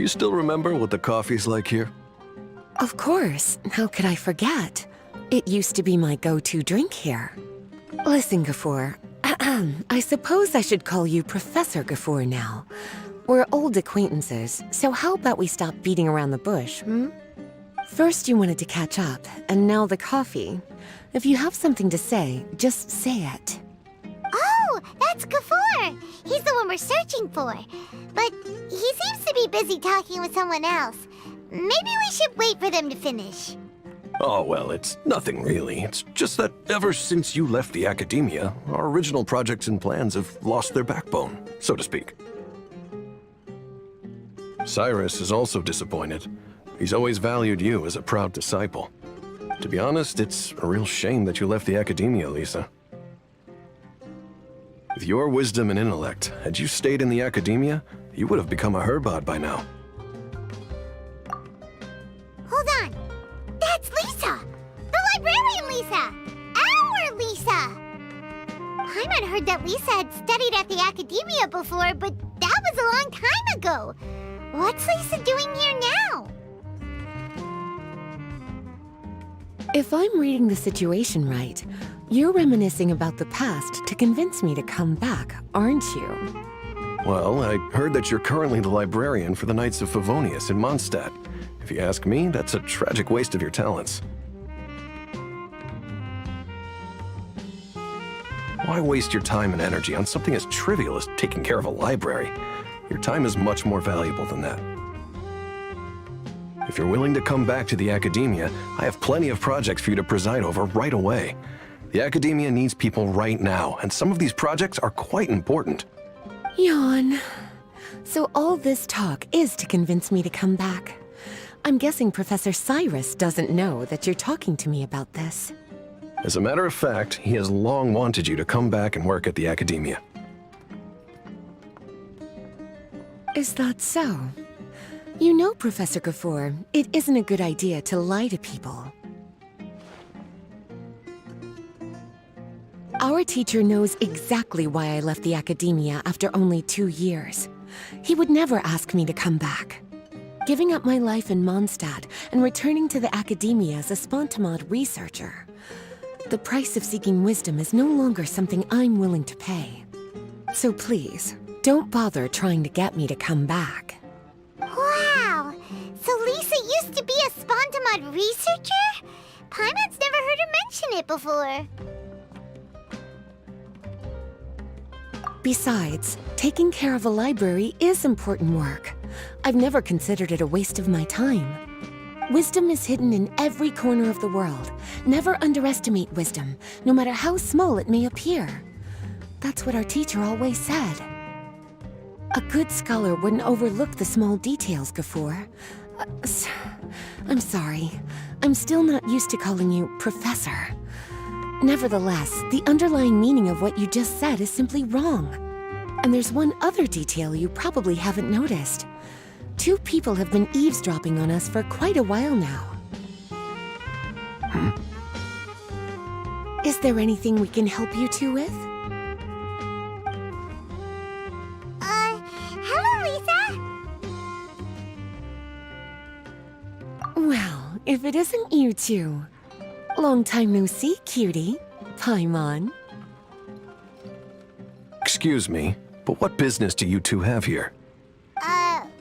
you still remember what the coffee's like here? Of course. How could I forget? It used to be my go-to drink here. Listen, Gafoor. I suppose I should call you Professor Gafoor now. We're old acquaintances, so how about we stop beating around the bush, hmm? First you wanted to catch up, and now the coffee. If you have something to say, just say it. Oh, that's Gafoor! He's the one we're searching for. But he seems to be busy talking with someone else. Maybe we should wait for them to finish. Oh, well, it's nothing really. It's just that ever since you left the academia, our original projects and plans have lost their backbone, so to speak. Cyrus is also disappointed. He's always valued you as a proud disciple. To be honest, it's a real shame that you left the academia, Lisa. With your wisdom and intellect, had you stayed in the academia, you would have become a Herbad by now. Hold on. That's Lisa! The librarian Lisa! Our Lisa! Paimon heard that Lisa had studied at the academia before, but that was a long time ago. What's Lisa doing here now? If I'm reading the situation right, you're reminiscing about the past to convince me to come back, aren't you? Well, I heard that you're currently the librarian for the Knights of Favonius in Mondstadt. If you ask me, that's a tragic waste of your talents. Why waste your time and energy on something as trivial as taking care of a library? Your time is much more valuable than that. If you're willing to come back to the academia, I have plenty of projects for you to preside over right away. The academia needs people right now, and some of these projects are quite important. Yawn. So all this talk is to convince me to come back. I'm guessing Professor Cyrus doesn't know that you're talking to me about this. As a matter of fact, he has long wanted you to come back and work at the academia. Is that so? You know, Professor Gafoor, it isn't a good idea to lie to people. Our teacher knows exactly why I left the academia after only 2 years. He would never ask me to come back. Giving up my life in Mondstadt and returning to the academia as a Spontamod researcher. The price of seeking wisdom is no longer something I'm willing to pay. So please, don't bother trying to get me to come back. Wow! So Lisa used to be a Spontamod researcher? Paimon's never heard her mention it before. Besides, taking care of a library is important work. I've never considered it a waste of my time. Wisdom is hidden in every corner of the world. Never underestimate wisdom, no matter how small it may appear. That's what our teacher always said. A good scholar wouldn't overlook the small details, Gafoor. I'm sorry. I'm still not used to calling you Professor. Nevertheless, the underlying meaning of what you just said is simply wrong. And there's one other detail you probably haven't noticed. 2 people have been eavesdropping on us for quite a while now. Is there anything we can help you two with? Hello, Lisa! Well, if it isn't you two. Long time no see, cutie. Paimon. Excuse me, but what business do you two have here?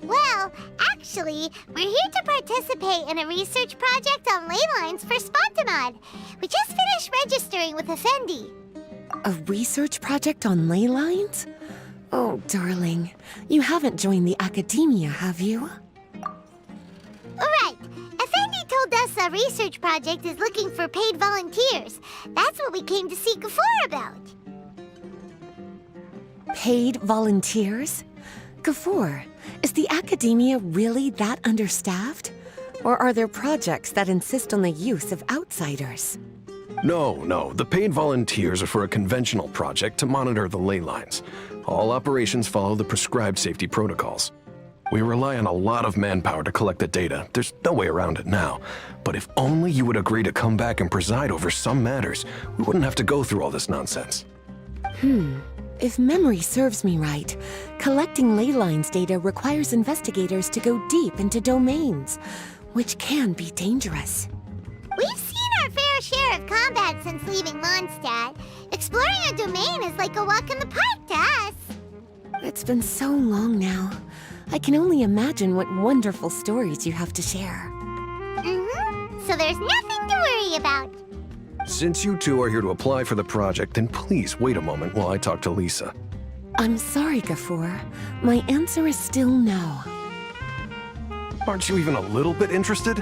Well, actually, we're here to participate in a research project on ley lines for Spontamod. We just finished registering with Effendi. A research project on ley lines? Oh, darling. You haven't joined the academia, have you? Right. Effendi told us a research project is looking for paid volunteers. That's what we came to see Gafoor about. Paid volunteers? Gafoor, is the academia really that understaffed? Or are there projects that insist on the use of outsiders? No. The paid volunteers are for a conventional project to monitor the ley lines. All operations follow the prescribed safety protocols. We rely on a lot of manpower to collect the data. There's no way around it now. But if only you would agree to come back and preside over some matters, we wouldn't have to go through all this nonsense. If memory serves me right, collecting ley lines data requires investigators to go deep into domains, which can be dangerous. We've seen our fair share of combat since leaving Mondstadt. Exploring a domain is like a walk in the park to us. It's been so long now. I can only imagine what wonderful stories you have to share. So there's nothing to worry about. Since you two are here to apply for the project, then please wait a moment while I talk to Lisa. I'm sorry, Gafur. My answer is still no. Aren't you even a little bit interested?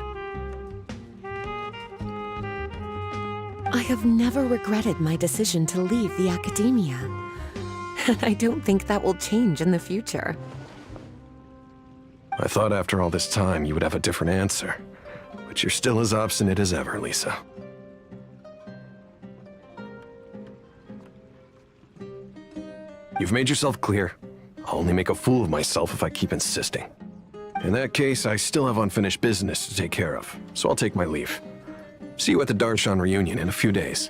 I have never regretted my decision to leave the academia. And I don't think that will change in the future. I thought after all this time you would have a different answer. But you're still as obstinate as ever, Lisa. You've made yourself clear. I'll only make a fool of myself if I keep insisting. In that case, I still have unfinished business to take care of, so I'll take my leave. See you at the Darshan reunion in a few days.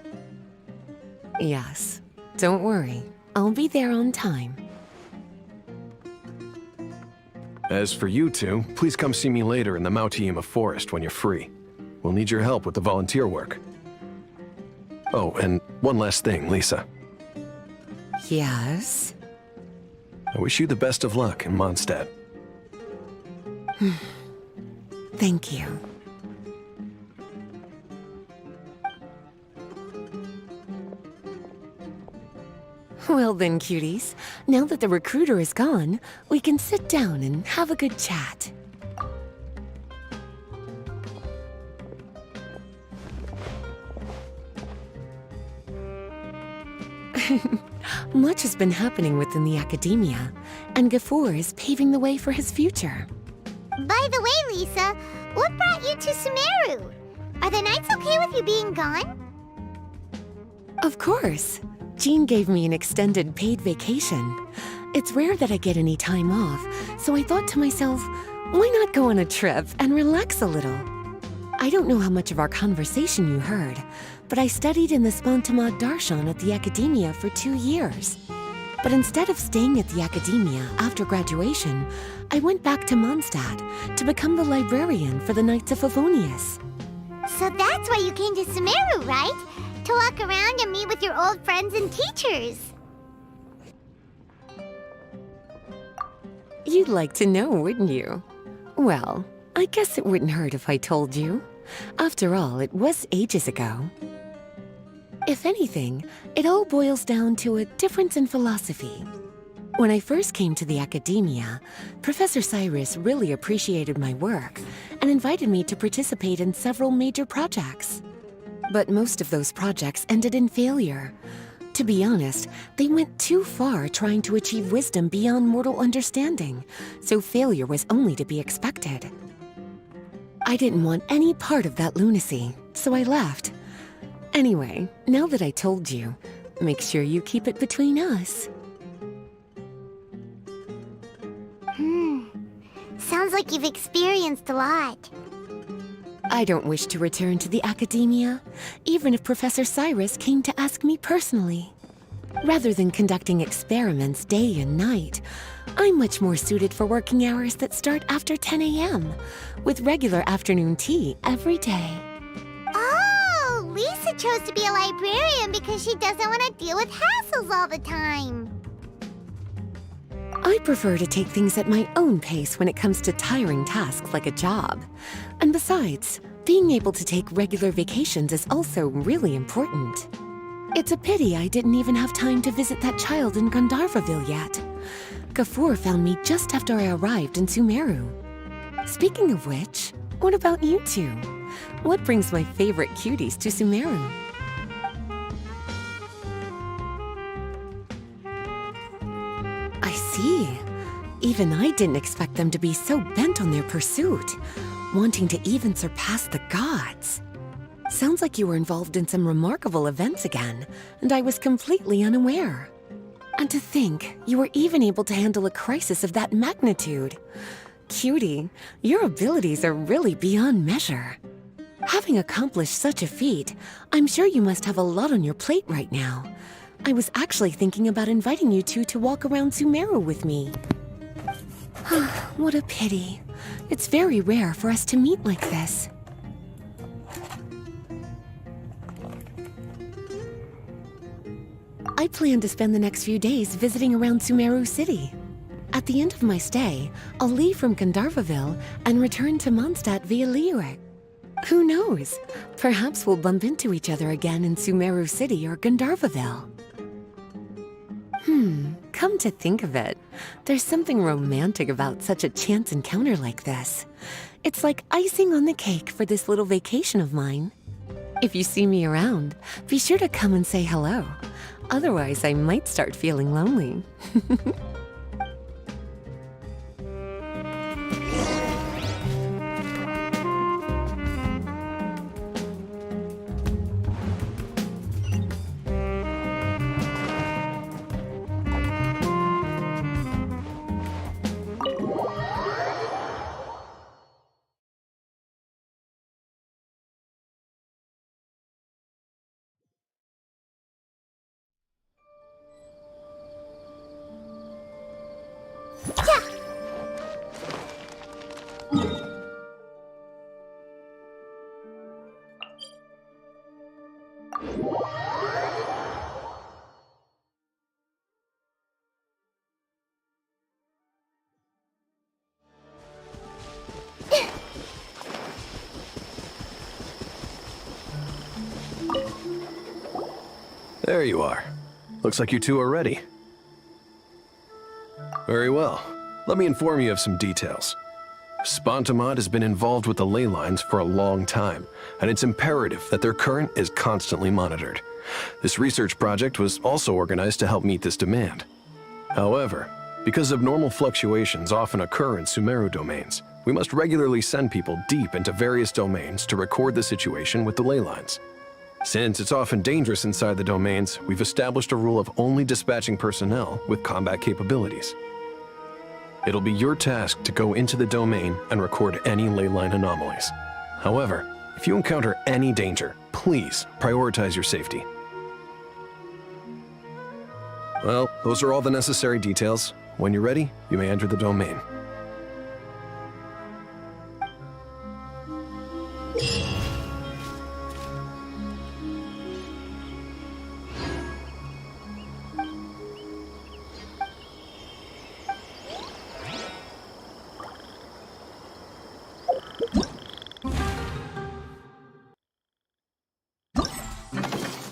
Yes. Don't worry. I'll be there on time. As for you two, please come see me later in the Mautiima forest when you're free. We'll need your help with the volunteer work. Oh, and one last thing, Lisa. Yes? I wish you the best of luck in Mondstadt. Thank you. Well then, cuties. Now that the recruiter is gone, we can sit down and have a good chat. Much has been happening within the academia, and Gafur is paving the way for his future. By the way, Lisa, what brought you to Sumeru? Are the Knights okay with you being gone? Of course. Jean gave me an extended paid vacation. It's rare that I get any time off, so I thought to myself, why not go on a trip and relax a little? I don't know how much of our conversation you heard, but I studied in the Spontamad Darshan at the academia for 2 years. But instead of staying at the academia after graduation, I went back to Mondstadt to become the librarian for the Knights of Favonius. So that's why you came to Sumeru, right? To walk around and meet with your old friends and teachers. You'd like to know, wouldn't you? Well, I guess it wouldn't hurt if I told you. After all, it was ages ago. If anything, it all boils down to a difference in philosophy. When I first came to the academia, Professor Cyrus really appreciated my work and invited me to participate in several major projects. But most of those projects ended in failure. To be honest, they went too far trying to achieve wisdom beyond mortal understanding, so failure was only to be expected. I didn't want any part of that lunacy, so I left. Anyway, now that I told you, make sure you keep it between us. Sounds like you've experienced a lot. I don't wish to return to the academia, even if Professor Cyrus came to ask me personally. Rather than conducting experiments day and night, I'm much more suited for working hours that start after 10 a.m., with regular afternoon tea every day. Oh, Lisa chose to be a librarian because she doesn't want to deal with hassles all the time. I prefer to take things at my own pace when it comes to tiring tasks like a job. And besides, being able to take regular vacations is also really important. It's a pity I didn't even have time to visit that child in Gandharvaville yet. Gafur found me just after I arrived in Sumeru. Speaking of which, what about you two? What brings my favorite cuties to Sumeru? I see. Even I didn't expect them to be so bent on their pursuit, wanting to even surpass the gods. Sounds like you were involved in some remarkable events again, and I was completely unaware. And to think, you were even able to handle a crisis of that magnitude. Cutie, your abilities are really beyond measure. Having accomplished such a feat, I'm sure you must have a lot on your plate right now. I was actually thinking about inviting you two to walk around Sumeru with me. What a pity. It's very rare for us to meet like this. I plan to spend the next few days visiting around Sumeru City. At the end of my stay, I'll leave from Gandharvaville and return to Mondstadt via Liyue. Who knows? Perhaps we'll bump into each other again in Sumeru City or Gandharvaville. Come to think of it, there's something romantic about such a chance encounter like this. It's like icing on the cake for this little vacation of mine. If you see me around, be sure to come and say hello. Otherwise, I might start feeling lonely. There you are. Looks like you two are ready. Very well. Let me inform you of some details. Spontamod has been involved with the ley lines for a long time, and it's imperative that their current is constantly monitored. This research project was also organized to help meet this demand. However, because abnormal fluctuations often occur in Sumeru domains, we must regularly send people deep into various domains to record the situation with the ley lines. Since it's often dangerous inside the domains, we've established a rule of only dispatching personnel with combat capabilities. It'll be your task to go into the domain and record any ley line anomalies. However, if you encounter any danger, please prioritize your safety. Well, those are all the necessary details. When you're ready, you may enter the domain.